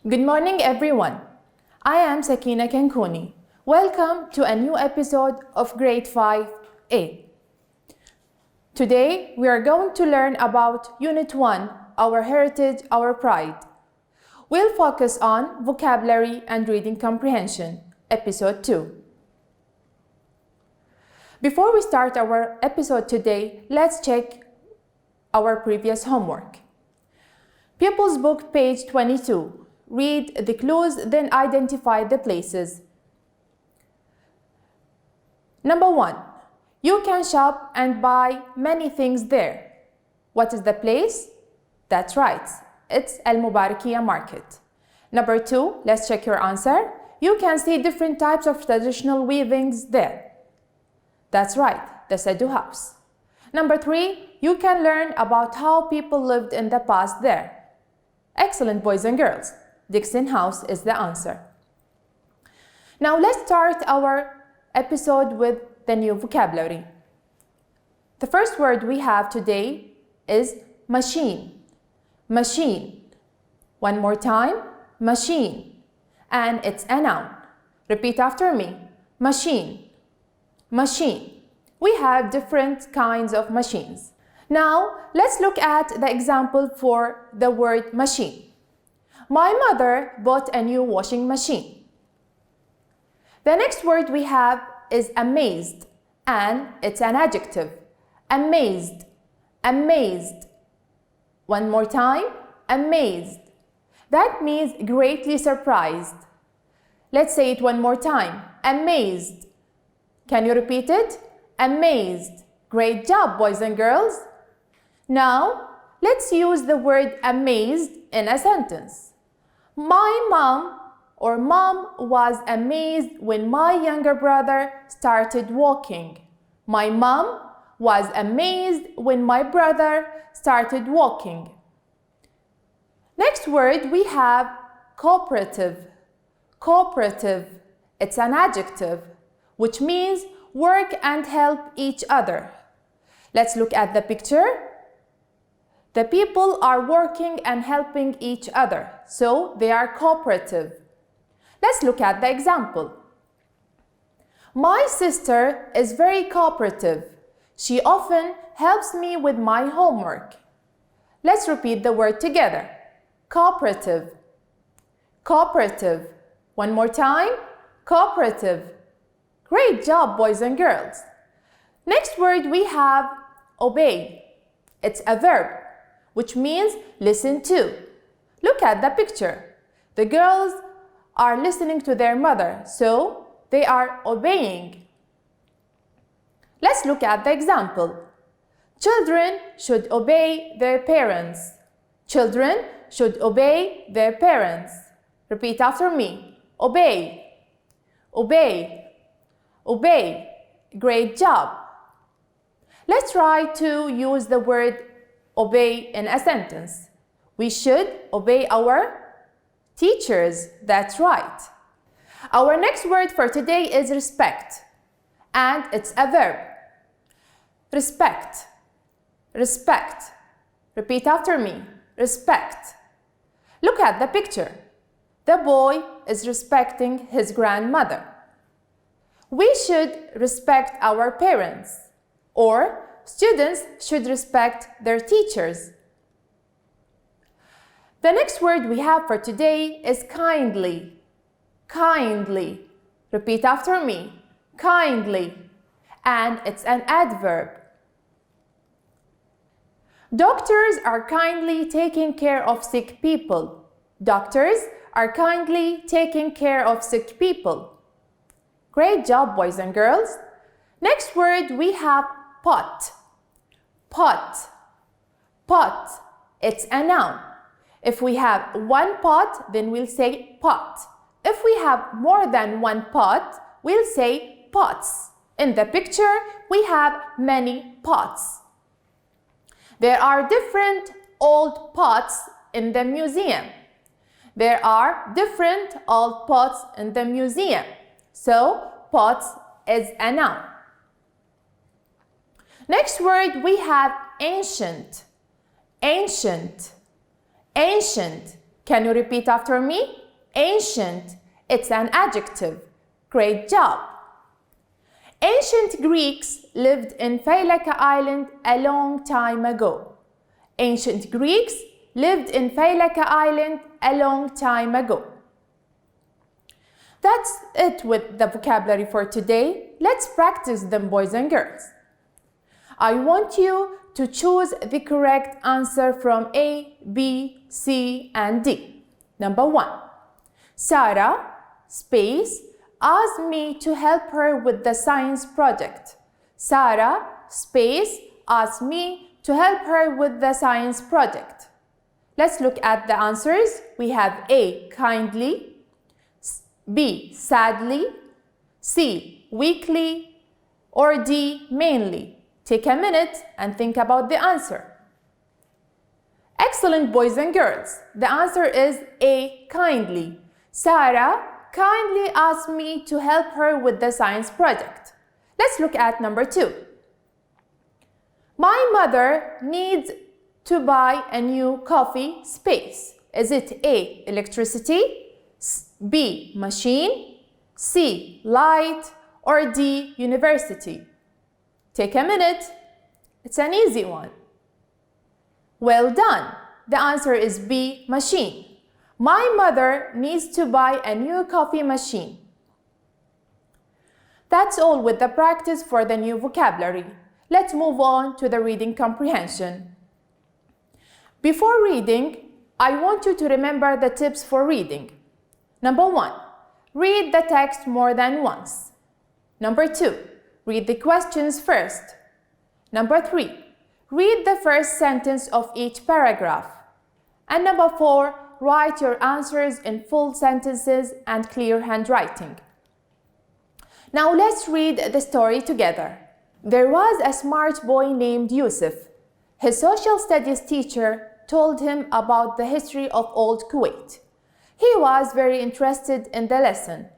Good morning, everyone. I am Sakina Kankoni. Welcome to a new episode of Grade 5A. Today, we are going to learn about Unit 1, Our Heritage, Our Pride. We'll focus on vocabulary and reading comprehension, Episode 2. Before we start our episode today, let's check our previous homework. Pupils Book, page 22. Read the clues, then identify the places. Number 1. You can shop and buy many things there. What is the place? That's right. It's Al Mubarakiya Market. Number 2. Let's check your answer. You can see different types of traditional weavings there. That's right. The Sadu House. Number 3. You can learn about how people lived in the past there. Excellent, boys and girls. Dixon House is the answer. Now let's start our episode with the new vocabulary. The first word we have today is machine. Machine. One more time. Machine. And it's a noun. Repeat after me. Machine. Machine. We have different kinds of machines. Now let's look at the example for the word machine. My mother bought a new washing machine. The next word we have is amazed, and it's an adjective. Amazed. Amazed. One more time. Amazed. That means greatly surprised. Let's say it one more time. Amazed. Can you repeat it? Amazed. Great job, boys and girls. Now, let's use the word amazed in a sentence. My mom was amazed when my younger brother started walking. My mom was amazed when my brother started walking. Next word we have cooperative. Cooperative. It's an adjective, which means work and help each other. Let's look at the picture. The people are working and helping each other, so they are cooperative. Let's look at the example. My sister is very cooperative. She often helps me with my homework. Let's repeat the word together. Cooperative. Cooperative. One more time. Cooperative. Great job, boys and girls. Next word we have obey. It's a verb, which means listen to. Look at the picture. The girls are listening to their mother, so they are obeying. Let's look at the example. Children should obey their parents. Children should obey their parents. Repeat after me. Obey. Obey. Obey. Great job. Let's try to use the word obey in a sentence. We should obey our teachers. That's right. Our next word for today is respect, and it's a verb. Respect. Respect. Repeat after me. Respect. Look at the picture. The boy is respecting his grandmother. We should respect our parents, or students should respect their teachers. The next word we have for today is kindly. Kindly. Repeat after me. Kindly. And it's an adverb. Doctors are kindly taking care of sick people. Doctors are kindly taking care of sick people. Great job, boys and girls. Next word we have pot. Pot. Pot. It's a noun. If we have one pot, then we'll say pot. If we have more than one pot, we'll say pots. In the picture, we have many pots. There are different old pots in the museum. There are different old pots in the museum. So, pots is a noun. Next word we have ancient. Ancient. Ancient. Can you repeat after me? Ancient, it's an adjective. Great job. Ancient Greeks lived in Failaka Island a long time ago. Ancient Greeks lived in Failaka Island a long time ago. That's it with the vocabulary for today. Let's practice them, boys and girls. I want you to choose the correct answer from A, B, C, and D. Number 1. Sarah, space, asked me to help her with the science project. Sarah, space, asked me to help her with the science project. Let's look at the answers. We have A, kindly, B, sadly, C, weakly, or D, mainly. Take a minute and think about the answer. Excellent, boys and girls. The answer is A, kindly. Sarah kindly asked me to help her with the science project. Let's look at number 2. My mother needs to buy a new coffee space. Is it A, electricity, B, machine, C, light, or D, university? Take a minute. It's an easy one. Well done. The answer is B, machine. My mother needs to buy a new coffee machine. That's all with the practice for the new vocabulary. Let's move on to the reading comprehension. Before reading, I want you to remember the tips for reading. Number 1, read the text more than once. Number 2, read the questions first. Number 3, read the first sentence of each paragraph. And number 4, write your answers in full sentences and clear handwriting. Now let's read the story together. There was a smart boy named Yusuf. His social studies teacher told him about the history of old Kuwait. He was very interested in the lesson.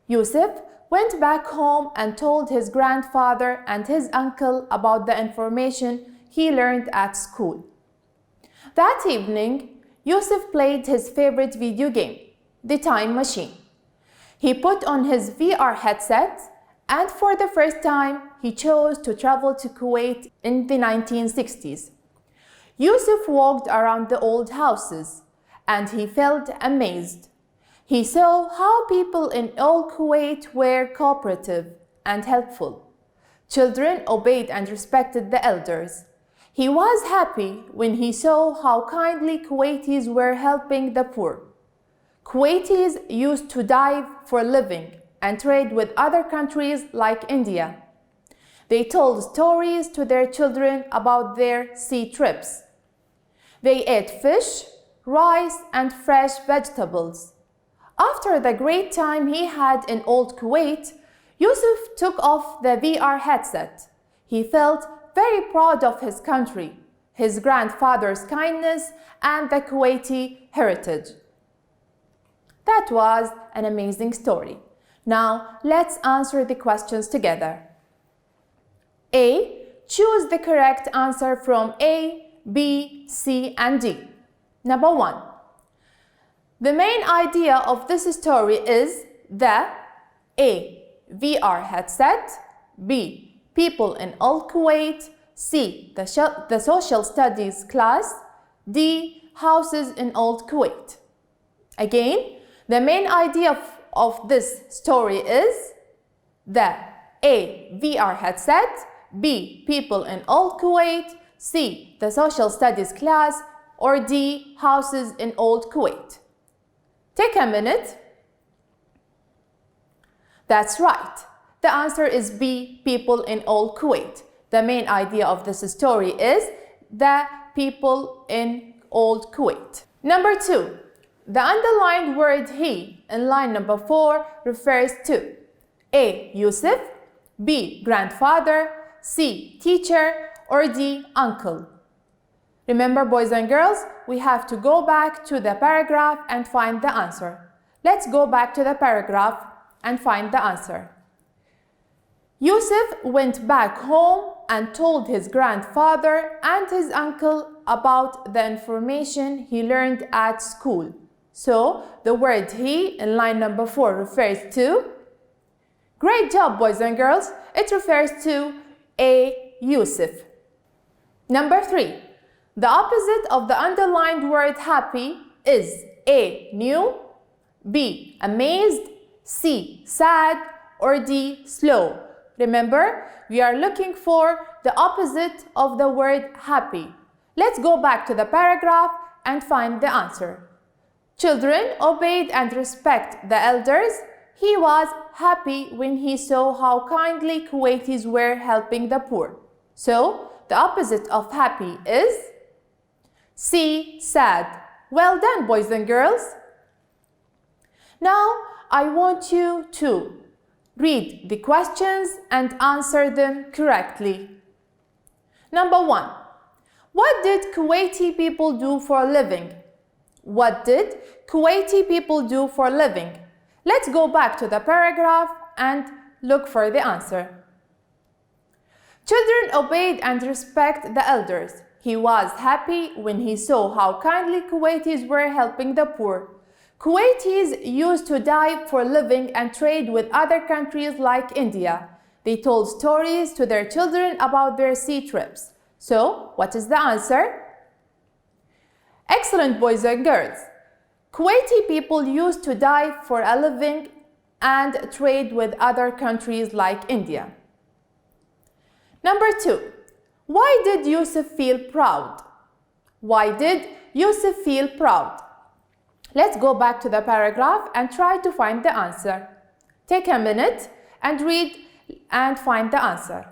Yusuf went back home and told his grandfather and his uncle about the information he learned at school. That evening, Yusuf played his favorite video game, the time machine. He put on his VR headset, and for the first time, he chose to travel to Kuwait in the 1960s. Yusuf walked around the old houses, and he felt amazed. He saw how people in old Kuwait were cooperative and helpful. Children obeyed and respected the elders. He was happy when he saw how kindly Kuwaitis were helping the poor. Kuwaitis used to dive for a living and trade with other countries like India. They told stories to their children about their sea trips. They ate fish, rice, and fresh vegetables. After the great time he had in old Kuwait, Yusuf took off the VR headset. He felt very proud of his country, his grandfather's kindness, and the Kuwaiti heritage. That was an amazing story. Now, let's answer the questions together. A. Choose the correct answer from A, B, C, and D. Number 1. The main idea of this story is the A. VR headset, B. People in old Kuwait, C. The social studies class, D. Houses in old Kuwait. Again, the main idea of this story is the A. VR headset, B. People in old Kuwait, C. The social studies class, or D. Houses in old Kuwait. Take a minute. That's right. The answer is B. People in old Kuwait. The main idea of this story is the people in old Kuwait. Number 2. The underlined word he in line number 4 refers to A. Yusuf, B. Grandfather, C. Teacher, or D. Uncle. Remember, boys and girls, we have to go back to the paragraph and find the answer. Let's go back to the paragraph and find the answer. Yusuf went back home and told his grandfather and his uncle about the information he learned at school. So the word he in line number 4 refers to. Great job, boys and girls. It refers to A. Yusuf. Number 3. The opposite of the underlined word happy is A. New, B. Amazed, C. Sad, or D. Slow. Remember, we are looking for the opposite of the word happy. Let's go back to the paragraph and find the answer. Children obeyed and respect the elders. He was happy when he saw how kindly Kuwaitis were helping the poor. So, the opposite of happy is C. Sad. Well done, boys and girls. Now, I want you to read the questions and answer them correctly. Number 1. What did Kuwaiti people do for a living? What did Kuwaiti people do for a living? Let's go back to the paragraph and look for the answer. Children obeyed and respect the elders. He was happy when he saw how kindly Kuwaitis were helping the poor. Kuwaitis used to dive for a living and trade with other countries like India. They told stories to their children about their sea trips. So, what is the answer? Excellent, boys and girls. Kuwaiti people used to dive for a living and trade with other countries like India. Number 2. Why did Yusuf feel proud? Why did Yusuf feel proud? Let's go back to the paragraph and try to find the answer. Take a minute and read and find the answer.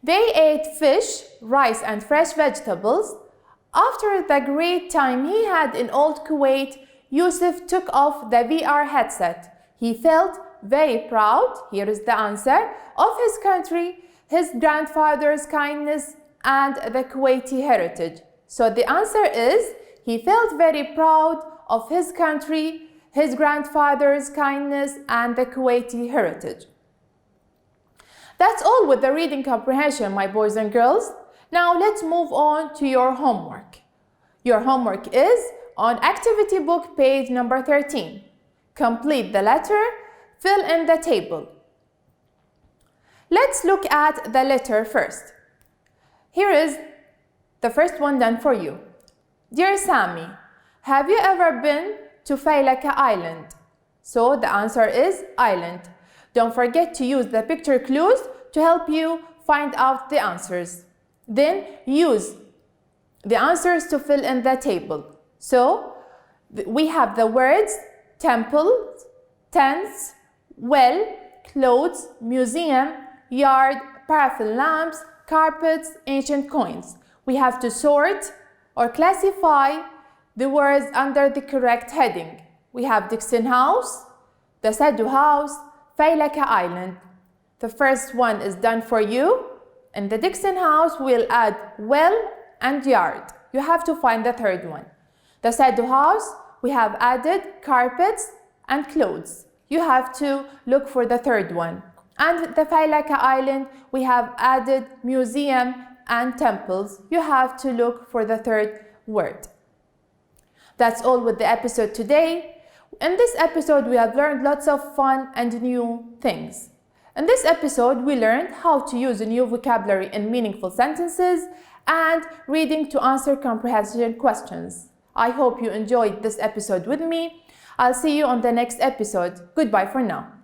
They ate fish, rice and fresh vegetables. After the great time he had in old Kuwait, Yusuf took off the VR headset. He felt very proud, here is the answer, of his country, his grandfather's kindness and the Kuwaiti heritage. So the answer is, he felt very proud of his country, his grandfather's kindness and the Kuwaiti heritage. That's all with the reading comprehension, my boys and girls. Now let's move on to your homework. Your homework is on activity book page number 13. Complete the letter, fill in the table. Let's look at the letter first. Here is the first one done for you. Dear Sami, have you ever been to Faylaka Island? So the answer is island. Don't forget to use the picture clues to help you find out the answers. Then use the answers to fill in the table. So we have the words temple, tents, well, clothes, museum, yard, paraffin lamps, carpets, ancient coins. We have to sort or classify the words under the correct heading. We have Dixon House, the Sadu House, Faylaka Island. The first one is done for you. In the Dixon House, we'll add well and yard. You have to find the third one. The Sadu House, we have added carpets and clothes. You have to look for the third one. And the Faylaka Island, we have added museum and temples. You have to look for the third word. That's all with the episode today. In this episode, we have learned lots of fun and new things. In this episode, we learned how to use a new vocabulary in meaningful sentences and reading to answer comprehension questions. I hope you enjoyed this episode with me. I'll see you on the next episode. Goodbye for now.